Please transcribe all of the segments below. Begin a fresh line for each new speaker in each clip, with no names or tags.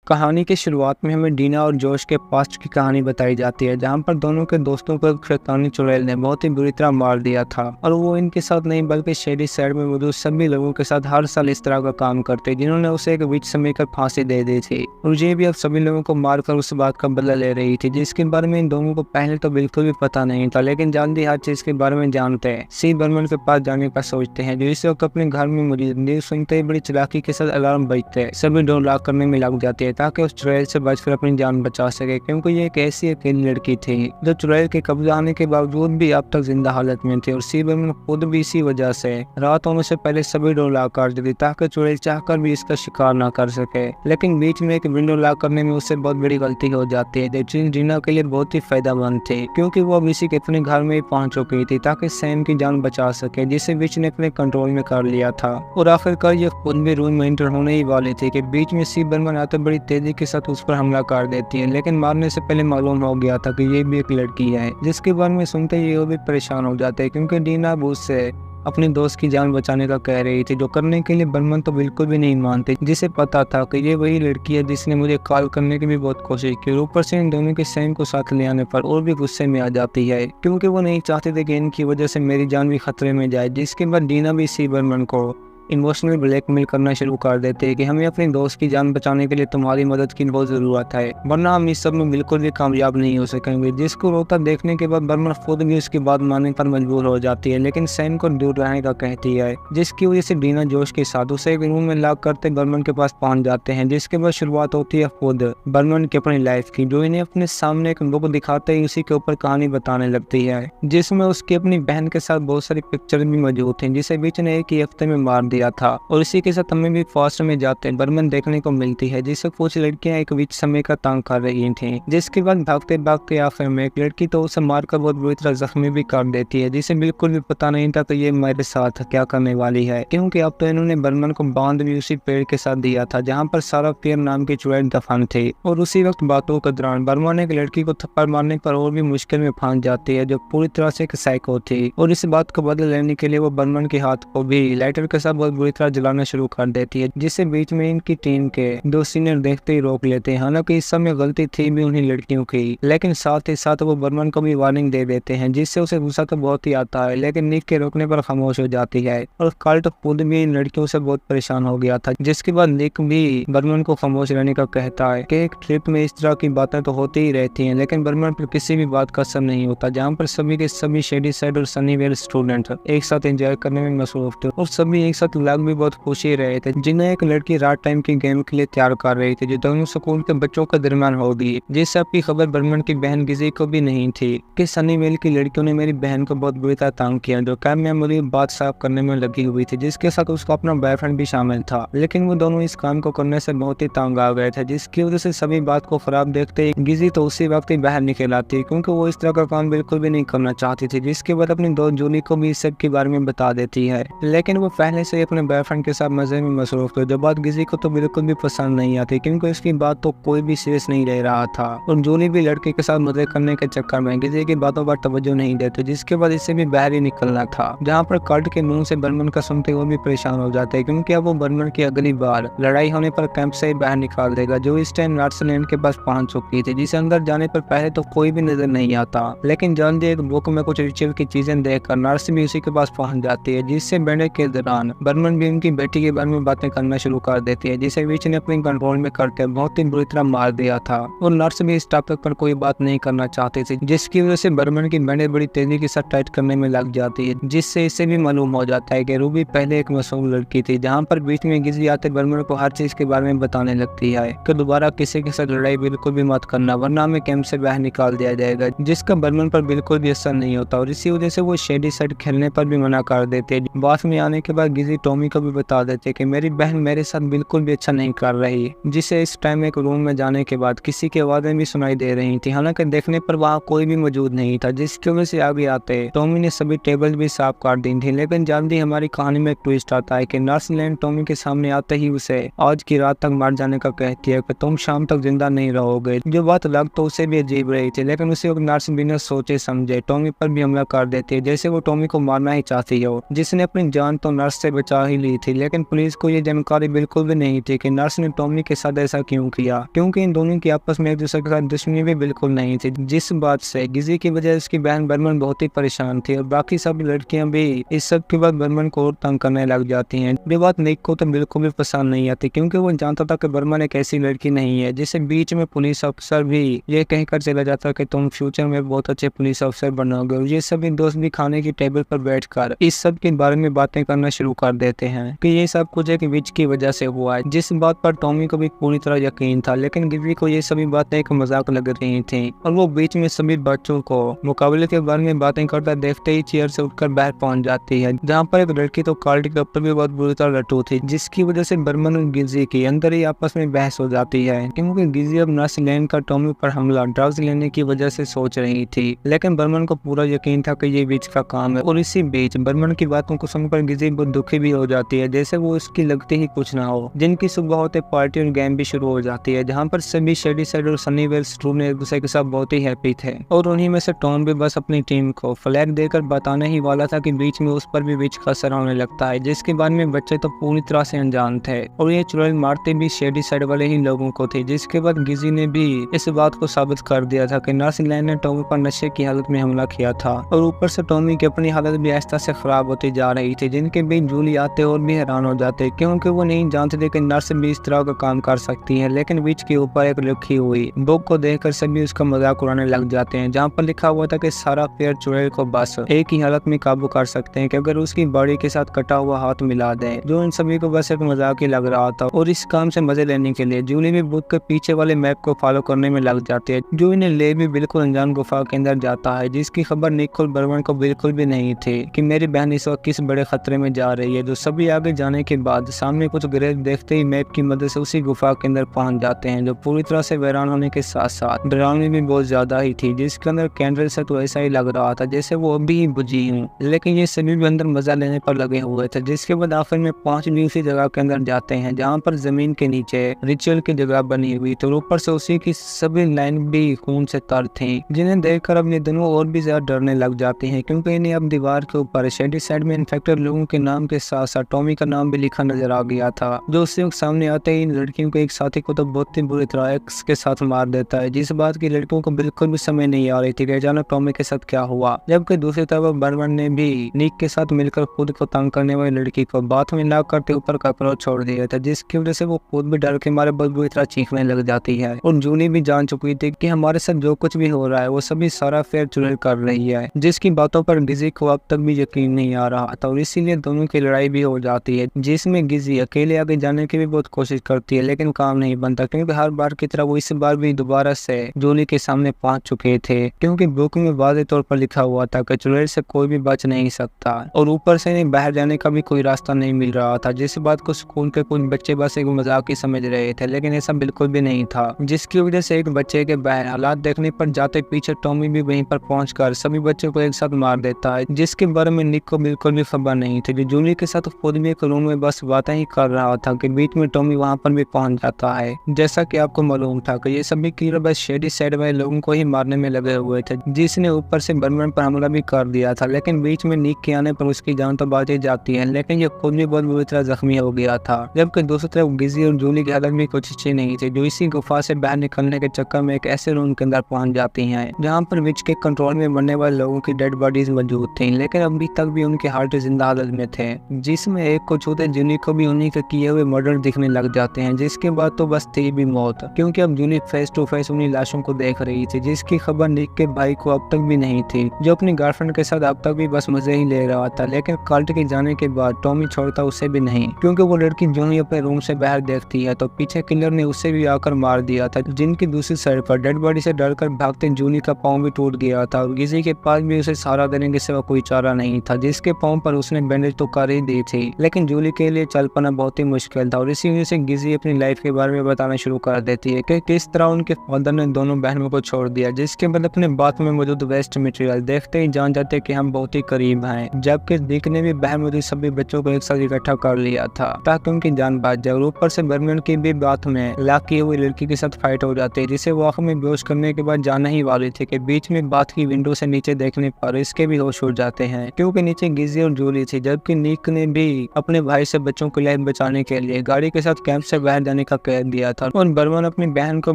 कहानी की शुरुआत में हमें डीना और जोश के पास्ट की कहानी बताई जाती है, जहां पर दोनों के दोस्तों को शैतानी चुड़ैल ने बहुत ही बुरी तरह मार दिया था और वो इनके साथ नहीं बल्कि शहरी शहर में मौजूद सभी लोगों के साथ हर साल इस तरह का काम करते, जिन्होंने उसे एक विच समय कर फांसी दे दी थी। और ये भी अब सभी लोगों को मारकर उस बात का बदला ले रही थी, जिसके बारे में इन दोनों को पहले तो बिल्कुल भी पता नहीं था, लेकिन जानती हर चीज के बारे में जानते हैं। सी बर्मन के पास जाने का सोचते हैं, जो इस वक्त अपने घर में मौजूद न्यूज सुनते ही बड़ी चालाकी के साथ अलार्म बजते हैं। सभी डोर लॉक करने में लग जाती है ताकि उस चुड़ैल से बचकर अपनी जान बचा सके, क्योंकि ये एक ऐसी अकेली लड़की थी जो चुड़ैल के कब्जा आने के बावजूद भी अब तक जिंदा हालत में थी। और सी बर्मन खुद भी इसी वजह से रात होने से पहले सभी डोर लॉक कर देती ताकि चुड़ैल चाहकर भी इसका शिकार न कर सके। लेकिन बीच में एक विंडो लॉक करने में उससे बहुत बड़ी गलती हो जाती है, जो डीना के लिए बहुत ही फायदेमंद थी, क्योंकि वो अब इसी के अपने घर में ही पहुंच चुकी थी ताकि सैम की जान बचा सके, जिसे विच ने अपने कंट्रोल में कर लिया था। और आखिरकार ये खुद भी रूम में एंटर होने ही वाली थी कि बीच में सी बर्मन आते बड़ी तेजी के साथ उस पर हमला कर देती है। लेकिन मारने से पहले मालूम हो गया था कि ये भी एक लड़की है, जिसके बारे में सुनते ही वो भी परेशान हो जाते हैं, क्योंकि डीना अब उससे अपनी दोस्त की जान बचाने का कह रही थी, जो करने के लिए बर्मन तो बिल्कुल भी नहीं मानते, जिसे पता था कि ये वही लड़की है जिसने मुझे कॉल करने की भी बहुत कोशिश की। और ऊपर से इन दोनों के सैम को साथ ले आने पर और भी गुस्से में आ जाती है, क्योंकि वो नहीं चाहते थे कि इनकी वजह से मेरी जान भी खतरे में जाए। जिसके बाद डीना भी सी बर्मन को इमोशनल ब्लैकमेल करना शुरू कर देते हैं कि हमें अपने दोस्त की जान बचाने के लिए तुम्हारी मदद की बहुत ज़रूरत है, वरना हम इस सब में बिल्कुल भी कामयाब नहीं हो सकेंगे। जिसको रोता देखने के बाद बर्मन खुद भी उसकी बात मानने पर मजबूर हो जाती है, लेकिन सैम को दूर रहने का कहती है, जिसकी वजह से डीना जोश के साथ उसे एक रूम में लॉक करते बर्मन के पास पहुंच जाते हैं। जिसके बाद शुरुआत होती है खुद बर्मन की अपनी लाइफ की, जो इन्हें अपने सामने एक बुक दिखाते ही उसी के ऊपर कहानी बताने लगती है, जिसमें उसकी अपनी बहन के साथ बहुत सारी पिक्चर भी मौजूद थी, जिसे बीच ने एक ही हफ्ते में मार दिया था। और इसी के साथ हमें भी फॉस्ट में जाते बर्मन देखने को मिलती है, जिससे कुछ लड़कियां एक विच समय का तंग कर रही थीं। जिसके बाद भागते भागते आखिर में एक लड़की तो उसे मारकर बहुत बुरी तरह जख्मी भी कर देती है, जिसे बिल्कुल भी पता नहीं था कि ये मेरे साथ क्या करने वाली है, क्योंकि अब तो इन्होंने बर्मन को बांध भी उसी पेड़ के साथ दिया था जहाँ पर सारा पेड़ नाम की चुड़ैल दफन थी। और उसी वक्त बातों के दौरान बर्मन एक लड़की को थप्पड़ मारने पर और भी मुश्किल में फंस जाती है, जो पूरी तरह से एक साइको थी। और इस बात को बदल लेने के लिए वो बर्मन के हाथ को भी लाइटर के साथ बहुत बुरी तरह जलाना शुरू कर देती है, जिससे बीच में इनकी टीम के दो सीनियर देखते ही रोक लेते हैं। हालांकि इस समय गलती थी भी उन्हीं लड़कियों की, लेकिन साथ ही साथ वो बर्मन को भी वार्निंग दे देते हैं, जिससे उसे गुस्सा तो बहुत ही आता है, लेकिन निक के रोकने पर खामोश हो जाती है। और कर्ट खुद भी इन लड़कियों से बहुत परेशान हो गया था, जिसके बाद निक भी बर्मन को खामोश रहने का कहता है कि एक ट्रिप में इस तरह की बातें तो होती ही रहती हैं, लेकिन बर्मन पर किसी भी बात का असर नहीं होता, जहाँ पर सभी के सभी शेडी साइड और सनीवेयर स्टूडेंट एक साथ एंजॉय करने में मसरूफ थे और सभी एक साथ लग भी बहुत खुश ही रहे थे, जिन्हें एक लड़की रात टाइम की गेम के लिए तैयार कर रही थी, जो दोनों स्कूल के बच्चों के दरमियान होगी। जिस सब की खबर बर्मन की बहन गिजी को भी नहीं थी कि सनीवेल की लड़कियों ने मेरी बहन को बहुत बुरी तरह तंग किया, जो कैब में मेरी बात साफ करने में लगी हुई थी, जिसके साथ उसका अपना बॉयफ्रेंड भी शामिल था। लेकिन वो दोनों इस काम को करने से बहुत ही तंग आ गए थे, जिसकी वजह से सभी बात को खराब देखते ही गिजी तो उसी वक्त ही बाहर निकल आती, क्योंकि वो इस तरह का काम बिल्कुल भी नहीं करना चाहती थी। जिसके बाद अपनी दोस्त जूली को भी इस सब के बारे में बता देती है, लेकिन वो पहले से अपने बॉयफ्रेंड के साथ मजे में मसरूफ थे, जो बात गिजी को तो बिल्कुल भी पसंद नहीं आती, क्योंकि इसकी बात तो कोई भी सीरियस नहीं ले रहा था। और जूली भी लड़के के साथ मजे करने के चक्कर में गिजी की बातों पर तवज्जो नहीं देते, जिसके बाद इसे भी बाहर ही निकलना था, जहाँ पर कर्ट के मुंह से बर्मन का सुनते हुए भी परेशान हो जाते हैं, क्योंकि अब वो बर्मन की अगली बार लड़ाई होने पर कैंप से बाहर निकाल देगा, जो इस टाइम नर्सलैंड के पास पहुंच चुकी थी, जिसे अंदर जाने पर पहले तो कोई भी नजर नहीं आता, लेकिन जल्दी एक बुक में कुछ रिचुअल की चीजें देखकर नर्स भी उसी के पास पहुंच जाती है, जिससे बैठक के दौरान बर्मन भी उनकी बेटी के बारे में बातें करना शुरू कर देती है, जिसे विच ने अपने कंट्रोल में करके बहुत ही बुरी तरह मार दिया था। और नर्स भी इस टॉपिक पर कोई बात नहीं करना चाहती थी, जिसकी वजह से बर्मन की बैंडेज बड़ी तेजी के साथ टाइट करने में लग जाती है, जिससे इसे भी मालूम हो जाता है कि रूबी पहले एक मासूम लड़की थी। जहाँ पर बीच में गिजी आते बर्मन को हर चीज के बारे में बताने लगती है कि दोबारा किसी के साथ लड़ाई बिल्कुल भी मत करना, वरना हमें कैंप से बाहर निकाल दिया जाएगा, जिसका बर्मन पर बिल्कुल भी असर नहीं होता। और इसी वजह से वो शेडी साइड खेलने पर भी मना कर देते। बात में आने के बाद गिजी टॉमी को भी बता देते कि मेरी बहन मेरे साथ बिल्कुल भी अच्छा नहीं कर रही, जिसे इस टाइम एक रूम में जाने के बाद किसी की आवाजें भी सुनाई दे रही थी। हालांकि देखने पर वहाँ कोई भी मौजूद नहीं था, जिसकी वजह से आगे आते टॉमी ने सभी टेबल भी साफ कर दी थी। लेकिन जल्दी हमारी कहानी में एक ट्विस्ट आता है कि नर्स लैंड टॉमी के सामने आते ही उसे आज की रात तक मर जाने का कहती है कि तुम शाम तक जिंदा नहीं रहोगे, जो बात लग तो उसे भी अजीब रही थी, लेकिन उसे एक नर्स बिना सोचे समझे टॉमी पर भी हमला कर देती है, जैसे वो टॉमी को मारना ही चाहती हो, जिसने अपनी जान तो नर्स से बचा ही ली थी, लेकिन पुलिस को ये जानकारी बिल्कुल भी नहीं थी कि नर्स ने टॉमी के साथ ऐसा क्यों किया, क्योंकि इन दोनों की आपस में एक दूसरे के साथ दुश्मनी भी बिल्कुल नहीं थी। जिस बात से गिजी की वजह उसकी बहन बर्मन बहुत ही परेशान थी और बाकी सब लड़कियां भी इस सब के बाद बर्मन को और तंग करने लग जाती हैं। ये बात निक को तो बिल्कुल भी पसंद नहीं आती, क्योंकि वो जानता था कि बर्मन एक ऐसी लड़की नहीं है जिसे बीच में पुलिस अफसर भी ये कहकर चला जाता कि तुम फ्यूचर में बहुत अच्छे पुलिस अफसर बनोगे। और ये सभी दोस्त भी खाने की टेबल पर बैठकर इस सब के बारे में बातें करना शुरू कर देते हैं कि ये सब कुछ एक विच की वजह से हुआ है, जिस बात पर टॉमी को भी पूरी तरह यकीन था। लेकिन गिवी को ये सभी बातें एक मजाक लग रही थी और वो बीच में सभी बच्चों को मुकाबले के बारे में बातें करता देखते ही चेयर से उठकर बाहर पहुंच जाती है, जहाँ पर एक लड़की तो कार्ड के ऊपर भी बहुत बुरी तरह लटू थी, जिसकी वजह से बर्मन और गिजी की अंदर ही आपस में बहस हो जाती है, क्योंकि गिजी अब नर्स लेन का टॉमी पर हमला ड्रग्स लेने की वजह से सोच रही थी। लेकिन बर्मन को पूरा यकीन था कि ये बीच का काम है। और इसी बीच बर्मन की बातों को सुनकर गिजी बहुत दुखी भी हो जाती है, जैसे वो उसकी लगती ही कुछ ना हो। जिनकी सुबह होते पार्टी और गेम भी शुरू हो जाती है, जहाँ पर सभी शेडी साइड और सनी वेल्स ट्रू ने एक दूसरे के साथ बहुत ही हैप्पी थे। और उन्हीं में से टॉम भी बस अपनी टीम को फ्लैग देकर बताने ही वाला था कि बीच में उस पर भी विच का असर होने लगता है, जिसके बारे में बच्चे तो पूरी तरह से अनजान थे। और ये चुड़ैल मारते भी शेडी साइड वाले ही लोगों को थे, जिसके बाद गिजी ने भी इस बात को साबित कर दिया था कि नर्स लैन ने टॉमी पर नशे की हालत में हमला किया था। और ऊपर से टॉमी की अपनी हालत भी आहिस्ता से खराब होती जा रही थी, जिनके बीच जूली आते और भी हैरान हो जाते, क्योंकि वो नहीं जानते थे कि नर्स भी इस तरह का काम कर सकती है। लेकिन विच के ऊपर एक लिखी हुई बुक को देखकर सभी उसका मजाक उड़ाने लग जाते हैं, जहाँ पर लिखा हुआ था कि सारा फेयर चुड़ैल को बस एक ही हालत में काबू कर सकते हैं कि अगर उसकी बॉडी के साथ कटा हुआ हाथ मिला दें, जो इन सभी को बस एक मजाक ही लग रहा था। और इस काम से मजे लेने के लिए जूली भी बुक के पीछे वाले मैप को फॉलो करने में लग जाती है, जो इन्हें ले भी बिल्कुल अनजान गुफा के अंदर जाता है, जिसकी खबर निक और बर्मन को बिल्कुल भी नहीं थी कि मेरी बहन इस वक्त किस बड़े खतरे में जा रही है। जो सभी आगे जाने के बाद सामने कुछ ग्रेव देखते ही मैप की मदद से उसी गुफा के अंदर पहुंच जाते हैं, जो पूरी तरह से वीरान होने के साथ साथ डरावनी भी बहुत ज्यादा ही थी, जिसके अंदर कैंडल से तो ऐसा ही लग रहा था जैसे वो अभी ही बुझी हूँ। लेकिन ये सभी भी अंदर मजा लेने पर लगे हुए थे। जिसके बाद आखिर में 5 भी उसी जगह के अंदर जाते हैं, जहाँ पर जमीन के नीचे रिचुअल की जगह बनी हुई तो ऊपर से उसी की सभी लाइन भी खून से तर थी, जिन्हें देखकर अब ये दोनों और भी ज्यादा डरने लग जाते हैं, क्योंकि इन्हें अब दीवार के ऊपर शेडी साइड में इन्फेक्टेड लोगों के नाम के साथ साथ टॉमी का नाम भी लिखा नजर आ गया था, जो उससे सामने आते ही इन लड़कियों के एक साथी को तो बहुत ही बुरी तरह एक्स के साथ मार देता है, जिस बात की लड़कियों को बिल्कुल भी समझ नहीं आ रही थी कि अचानक टॉमी के साथ क्या हुआ। जबकि दूसरी तरफ बर्मन ने भी निक के साथ मिलकर खुद को तंग करने वाली लड़की को बात में लाग करते ऊपर का कपड़ा छोड़ दिया था, जिसकी वजह से वो खुद भी डर के मारे बहुत बुरी तरह चीखने लग जाती है। और जूली भी जान चुकी थी कि हमारे साथ जो कुछ भी हो रहा है वो सभी सारा फेयर चुड़ैल कर रही है, जिसकी बातों पर गिजी को अब तक भी यकीन नहीं आ रहा था। और इसीलिए दोनों की लड़ाई भी हो जाती है, जिसमें गिजी अकेले आगे जाने की भी बहुत कोशिश करती है, लेकिन काम नहीं बनता, क्योंकि हर बार की तरह वो इस बार भी दोबारा से जूली के सामने पहुंच चुके थे, क्योंकि बुक में वाज़ेह तौर पर लिखा हुआ था कि चुड़ैल से कोई भी बच नहीं सकता और ऊपर से इन्हें बाहर जाने का भी कोई रास्ता नहीं मिल रहा था। जिस बात को स्कूल के कुछ बच्चे बस एक मजाक ही समझ रहे थे, लेकिन ऐसा बिल्कुल भी नहीं था, जिसकी वजह से एक बच्चे के बाहर हालात देखने पर जाते पीछे टॉमी भी वहीं पर पहुंचकर सभी बच्चों को एक साथ मार देता है, जिसके बारे में निक को बिल्कुल भी खबर नहीं थी। जूली के साथ खुद भी एक रूम में बस बातें ही कर रहा था कि बीच में टॉमी वहां पर भी पहुंच जाता है। जैसा कि आपको मालूम था कि ये सभी कीड़े बस शेडी साइड वाले लोगों को ही मारने में लगे हुए थे, जिसने ऊपर से बर्मन पर हमला भी कर दिया था। लेकिन बीच में निक के आने पर उसकी जान तो बाजी जाती है, लेकिन ये खुद भी बहुत बुरी तरह जख्मी हो गया था। जबकि दूसरी तरफ गिजी और जूली की हालत भी कुछ अच्छी नहीं थी, जो इसी गुफा से बाहर निकलने के चक्कर में एक ऐसे रूम के अंदर पहुंच जाती हैं, जहां पर विच के कंट्रोल में बनने वाले लोगों की डेड बॉडीज मौजूद थी, लेकिन अभी तक भी उनके हार्ट जिंदा हालत में थे, जिसमें एक को छूते जूली को भी उन्हीं के किए हुए मर्डर दिखने लग जाते हैं। जिसके बाद तो बस थी भी मौत, क्योंकि अब जूली फेस टू फेस उन्हीं लाशों को देख रही थी, जिसकी खबर निक के भाई को अब तक भी नहीं थी, जो अपनी गर्लफ्रेंड के साथ अब तक भी बस मजे ही ले रहा था। लेकिन कल्ट के जाने के बाद टॉमी छोड़ता उसे भी नहीं, क्योंकि वो लड़की जो ही अपने रूम से बाहर देखती है तो पीछे किलर ने उसे भी आकर मार दिया था, जिनकी दूसरी साइड पर डेड बॉडी से डरकर भागते जूली का पाँव भी टूट गया था और गिजी के पास भी उसे सहारा देने के सिवा कोई चारा नहीं था, जिसके पाँव पर उसने बैंडेज तो कर ही दी थी, लेकिन जूली के लिए चल पाना बहुत ही मुश्किल था। और इसी वजह से गिजी अपनी लाइफ के बारे में बताना शुरू कर देती है कि किस तरह उनके फादर ने दोनों बहनों को छोड़ दिया, जिसके बाद अपने बात में मौजूद वेस्ट मटेरियल देखते ही जान जाते कि हम बहुत ही करीब हैं। जबकि निक ने भी बाहर मौजूद सभी बच्चों को एक साथ इकट्ठा कर लिया था ताकि उनकी जान बच जाए। और ऊपर से बर्मन की भी बात में लाक की हुई लड़की के साथ फाइट हो जाती है, जिसे वो आखिर में बेहोश करने के बाद जाना ही वाली थी कि बीच में बात की विंडो से नीचे देखने पर इसके भी होश उड़ जाते हैं, क्योंकि नीचे गिजी और जूली थी, जबकि निक ने भी अपने भाई से बच्चों को लाइफ बचाने के लिए गाड़ी के साथ कैंप से बाहर जाने का कह दिया था और बर्मन अपनी बहन को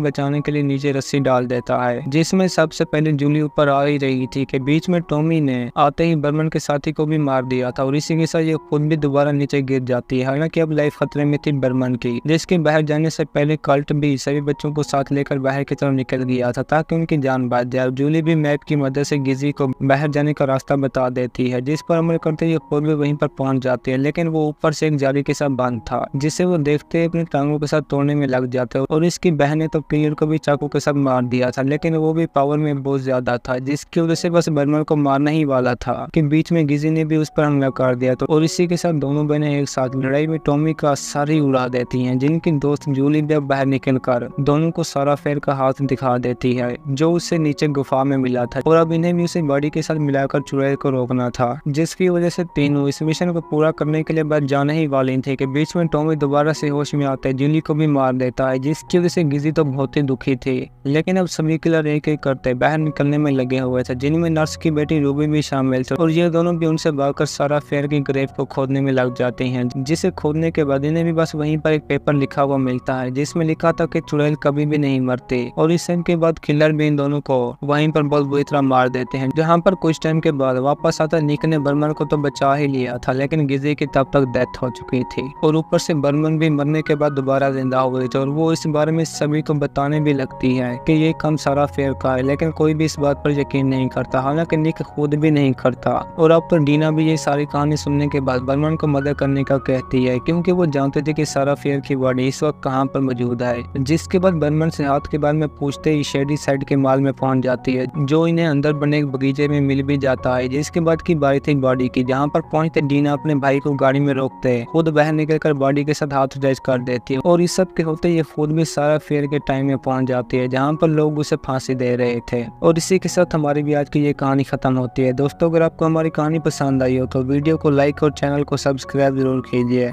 बचाने के लिए नीचे रस्सी डाल देता है, जिसमें सबसे पहले जूली ऊपर आ ही रही थी कि बीच में टॉमी ने आते ही बर्मन के साथी को भी मार दिया था और इसी के साथ ये खुद भी दोबारा नीचे गिर जाती है। हालांकि अब लाइफ खतरे में थी बर्मन की, जिसके बाहर जाने से पहले कल्ट भी सभी बच्चों को साथ लेकर बाहर की तरफ निकल गया था ताकि उनकी जान बच जाए। जूली भी मैप की मदद से गिजी को बाहर जाने का रास्ता बता देती है, जिस पर अमल करते ही खुद भी वहीं पर पहुंच जाती है, लेकिन वो ऊपर से एक जाली के साथ बंद था, जिसे वो देखते ही अपनी टांगों के साथ तोड़ने में लग जाते हैं और इसकी बहन ने तो क्लियर को भी चाकू के साथ मार दिया था, लेकिन वो भी पावर में बहुत ज्यादा था, जिसकी वजह से बस बर्मन को मारना ही वाला था कि बीच में गिजी ने भी उस पर हमला कर दिया तो और इसी के साथ दोनों बहनें एक साथ लड़ाई में टॉमी का सर ही उड़ा देती हैं, जिनकी दोस्त जूली भी बाहर निकल कर दोनों को सारा फेर का हाथ दिखा देती है जो उससे नीचे गुफा में मिला था और अब इन्हें भी उसे बॉडी के साथ मिलाकर चुड़ैल को रोकना था, जिसकी वजह से तीनों इस मिशन को पूरा करने के लिए बस जाने ही वाले थे कि बीच में टॉमी दोबारा से होश में आता है, जूली को भी मार देता है, जिसकी वजह से गिजी तो बहुत ही दुखी थी। लेकिन अब सभी किलर एक एक करते बाहर निकलने में लगे हुए थे, जिनमें नर्स की बेटी रूबी भी शामिल थी और ये दोनों भी उनसे भागकर सारा फेयर की ग्रेव को खोदने में लग जाते हैं, जिसे खोदने के बाद इन्हें भी बस वहीं पर एक पेपर लिखा हुआ मिलता है जिसमें लिखा था कि चुड़ैल कभी भी नहीं मरते और इस सीन के बाद किलर भी इन दोनों को वहीं पर बहुत बुरी तरह मार देते हैं। जहाँ पर कुछ टाइम के बाद वापस आता निक ने बर्मन को तो बचा ही लिया था, लेकिन गिजी की तब तक डेथ हो चुकी थी और ऊपर से बर्मन भी मरने के बाद दोबारा जिंदा हुए थे और वो इस बारे में सभी को बताने भी लगती है कि ये काम सारा फेयर का है, लेकिन कोई भी इस बात पर यकीन नहीं करता, हालांकि निक खुद भी नहीं करता। और अब तो डीना भी ये सारी कहानी सुनने के बाद बर्मन को मदद करने का कहती है, क्योंकि वो जानते थे कि सारा फेयर की बॉडी इस वक्त कहाँ पर मौजूद है। जिसके बाद बर्मन से हाथ के बारे में पूछते ही शेडी साइड के माल में पहुंच जाती है, जो इन्हें अंदर बने एक बगीचे में मिल भी जाता है। जिसके बाद की बारी थी बॉडी की, जहाँ पर पहुंचते डीना अपने भाई को गाड़ी में रोकते हैं, खुद बाहर निकलकर बॉडी के साथ हाथ अटैच कर देती है और इस सब के होते ये खुद भी सारा फेयर के टाइम में पहुंच जाती है, जहाँ पर लोग उसे फांसी दे रहे थे। और इसी के साथ हमारी भी आज की ये कहानी खत्म होती है। दोस्तों, अगर आपको हमारी कहानी पसंद आई हो तो वीडियो को लाइक और चैनल को सब्सक्राइब जरूर कीजिए।